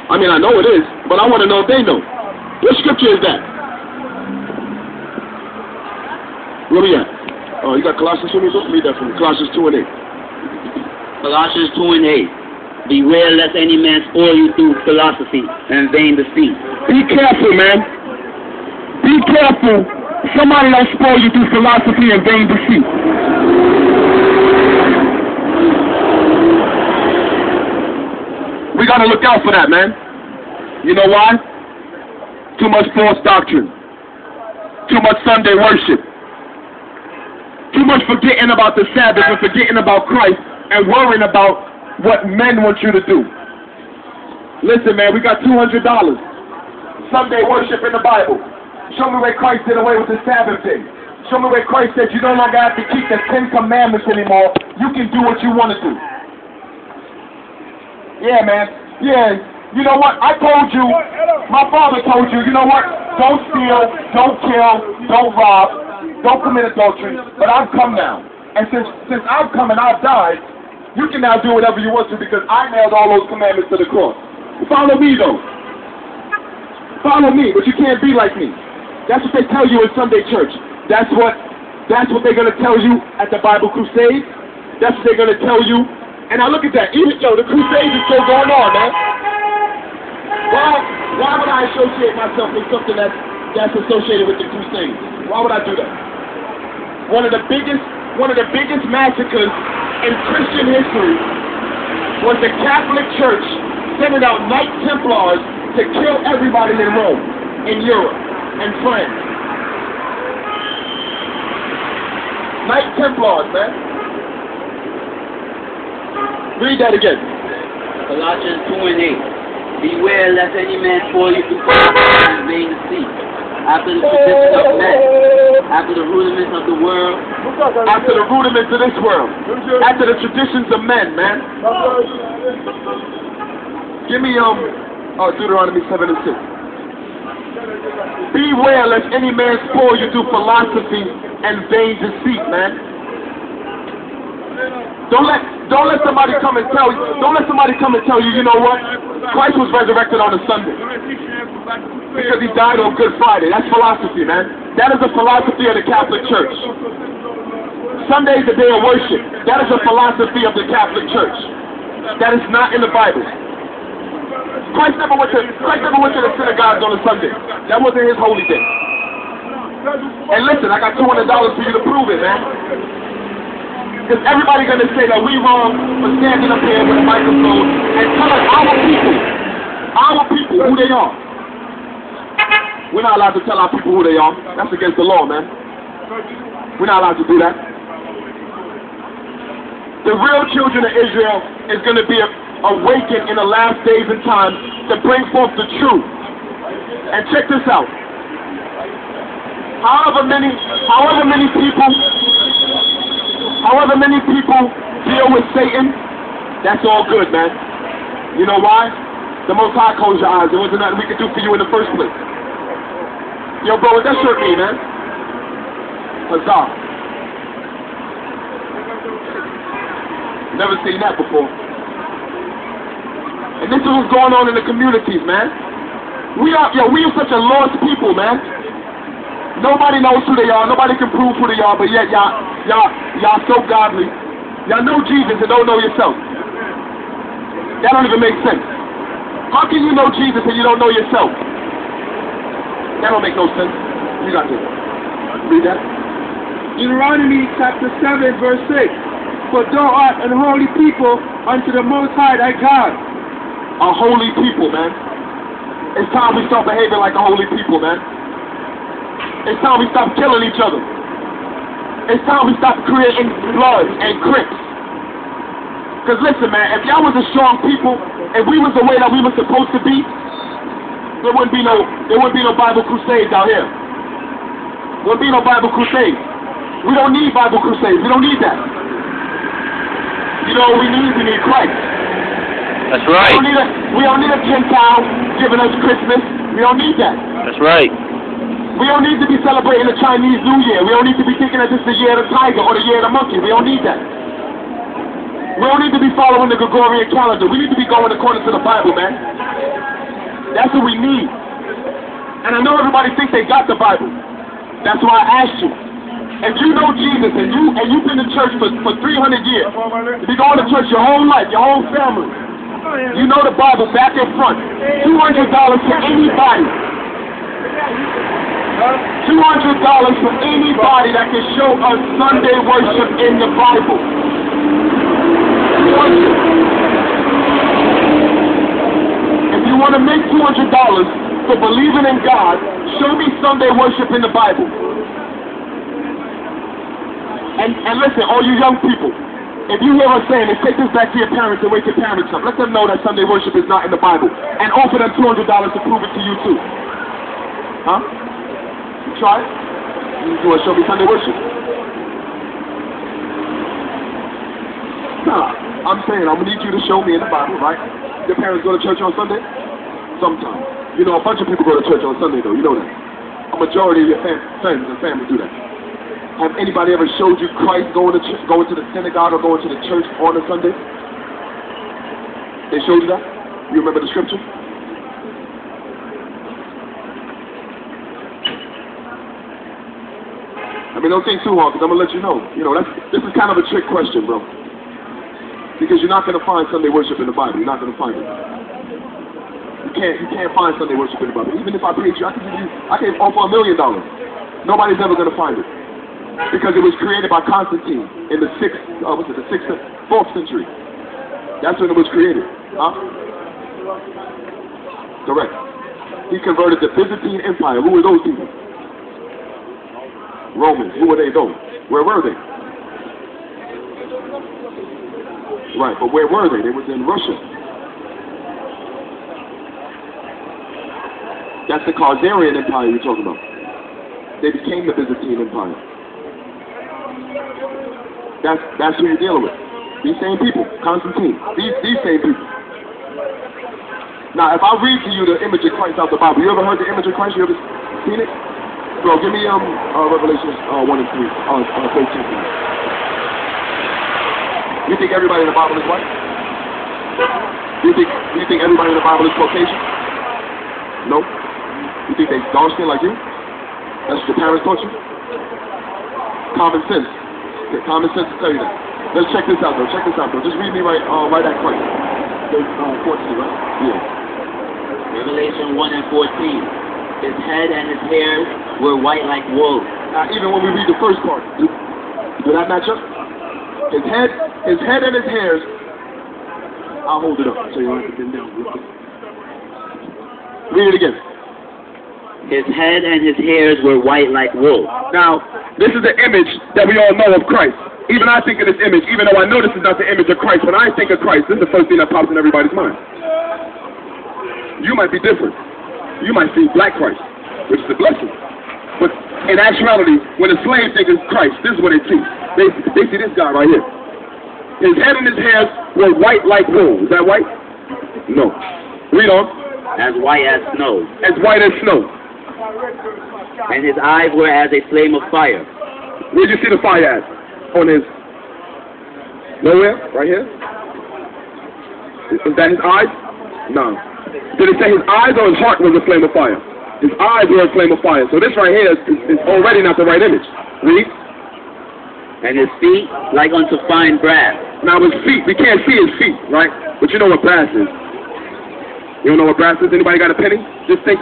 I mean, I know it is, but I want to know if they know. What scripture is that? Where we at? Oh, you got Colossians 2 and 8? Read that from me. Colossians 2 and 8. Colossians 2 and 8. Beware lest any man spoil you through philosophy and vain deceit. Be careful, man. Be careful. Somebody don't spoil you through philosophy and vain deceit. We got to look out for that, man. You know why? Too much false doctrine. Too much Sunday worship. Too much forgetting about the Sabbath and forgetting about Christ and worrying about what men want you to do. Listen, man, we got $200. Sunday worship in the Bible. Show me where Christ did away with the Sabbath day. Show me where Christ said you no longer have to keep the 10 commandments anymore. You can do what you want to do. Yeah, man. Yeah. You know what? I told you, my father told you, you know what? Don't steal, don't kill, don't rob, don't commit adultery. But I've come now. And since I've come and I've died, you can now do whatever you want to because I nailed all those commandments to the cross. Follow me, though. Follow me, but you can't be like me. That's what they tell you in Sunday church. That's what they're going to tell you at the Bible Crusade. That's what they're going to tell you. And now look at that. Even the Crusades is still going on, man. Why would I associate myself with something that's associated with the Crusades? Why would I do that? One of the biggest massacres in Christian history was the Catholic Church sending out Knight Templars to kill everybody in Rome, in Europe, and France. Knight Templars, man. Read that again. Colossians 2 and 8. Beware lest any man spoil you through philosophy and vain deceit, after the traditions of men, after the rudiments of the world, after the rudiments of this world, after the traditions of men, man. Give me Deuteronomy 7 and 6. Beware lest any man spoil you through philosophy and vain deceit, man. Don't let somebody come and tell you. Don't let somebody come and tell you. You know what? Christ was resurrected on a Sunday because he died on Good Friday. That's philosophy, man. That is a philosophy of the Catholic Church. Sunday is a day of worship. That is a philosophy of the Catholic Church. That is not in the Bible. Christ never went to the synagogues on a Sunday. That wasn't his holy day. And listen, I got $200 for you to prove it, man. Because everybody's going to say that we wrong for standing up here with a microphone and telling our people who they are. We're not allowed to tell our people who they are. That's against the law, man. We're not allowed to do that. The real children of Israel is going to be awakened in the last days and times to bring forth the truth. And check this out. However many people deal with Satan, that's all good, man. You know why? The Most High closed your eyes. There wasn't nothing we could do for you in the first place. Yo, bro, what that shirt mean, man? Huzzah. Never seen that before. And this is what's going on in the communities, man. We are such a lost people, man. Nobody knows who they are. Nobody can prove who they are, but yet y'all so godly. Y'all know Jesus and don't know yourself. That don't even make sense. How can you know Jesus and you don't know yourself? That don't make no sense. You got this. Read that. Deuteronomy chapter 7, verse 6. For thou art an holy people unto the Most High thy God. A holy people, man. It's time we start behaving like a holy people, man. It's time we stop killing each other. It's time we stop creating bloods and crips. Because listen, man, if y'all was a strong people, and we was the way that we were supposed to be, there wouldn't be no Bible crusades out here. There wouldn't be no Bible crusades. We don't need Bible crusades. We don't need that. You know what we need? We need Christ. That's right. We don't need a Gentile giving us Christmas. We don't need that. That's right. We don't need to be celebrating the Chinese New Year. We don't need to be thinking that this is the year of the tiger or the year of the monkey. We don't need that. We don't need to be following the Gregorian calendar. We need to be going according to the Bible, man. That's what we need. And I know everybody thinks they got the Bible. That's why I asked you. If you know Jesus and you've been in church for 300 years, if you've gone to church your whole life, your whole family, you know the Bible back and front. $200 for anybody. $200 for anybody that can show us Sunday worship in the Bible. If you want to make $200 for believing in God, show me Sunday worship in the Bible. And listen, all you young people, if you hear us saying this, take this back to your parents and wake your parents up. Let them know that Sunday worship is not in the Bible. And offer them $200 to prove it to you too. Huh? You try it? You want to show me Sunday worship? Nah, I'm saying I'm going to need you to show me in the Bible, right? Your parents go to church on Sunday? Sometimes. You know, a bunch of people go to church on Sunday though, you know that. A majority of your friends and family do that. Have anybody ever showed you Christ going to the synagogue or going to the church on a Sunday? They showed you that? You remember the scripture? I mean, don't think too hard, because I'm going to let you know. You know, this is kind of a trick question, bro. Because you're not going to find Sunday worship in the Bible. You're not going to find it. You can't find Sunday worship in the Bible. Even if I paid you, I can offer $1 million. Nobody's ever going to find it. Because it was created by Constantine in the 4th century. That's when it was created. Huh? Correct. He converted the Byzantine Empire. Who were those people? Romans. Who were they though? Where were they? Right, but where were they? They was in Russia. That's the Khazarian Empire you're talking about. They became the Byzantine Empire. That's who you're dealing with. These same people, Constantine. These same people. Now, if I read to you the image of Christ out the Bible, you ever heard the image of Christ? You ever seen it? Bro, give me Revelation 1 and 3, 13. You think everybody in the Bible is white? You think everybody in the Bible is Caucasian? No. You think they dark skin like you? That's what your parents taught you? Common sense. Okay, common sense to tell you that. Let's check this out, though. Check this out, though. Just read me right at Christ. 14, right? Yeah. Revelation 1 and 14. His head and his hairs were white like wool. Now, even when we read the first part, do that match up? His head and his hairs. I'll hold it up so you don't have to bend down. Read it again. His head and his hairs were white like wool. Now, this is the image that we all know of Christ. Even I think of this image, even though I know this is not the image of Christ. When I think of Christ, this is the first thing that pops in everybody's mind. You might be different. You might see black Christ, which is a blessing. But in actuality, when a slave thinks of Christ, this is what they see. They see this guy right here. His head and his hairs were white like wool. Is that white? No. Read on. As white as snow. As white as snow. And his eyes were as a flame of fire. Where'd you see the fire at? On his... Nowhere? Right here? Is that his eyes? No. Did it say his eyes or his heart was a flame of fire? His eyes were a flame of fire. So this right here is already not the right image. Read. And his feet like unto fine brass. Now his feet, we can't see his feet, right? But you know what brass is. You don't know what brass is? Anybody got a penny? Just think.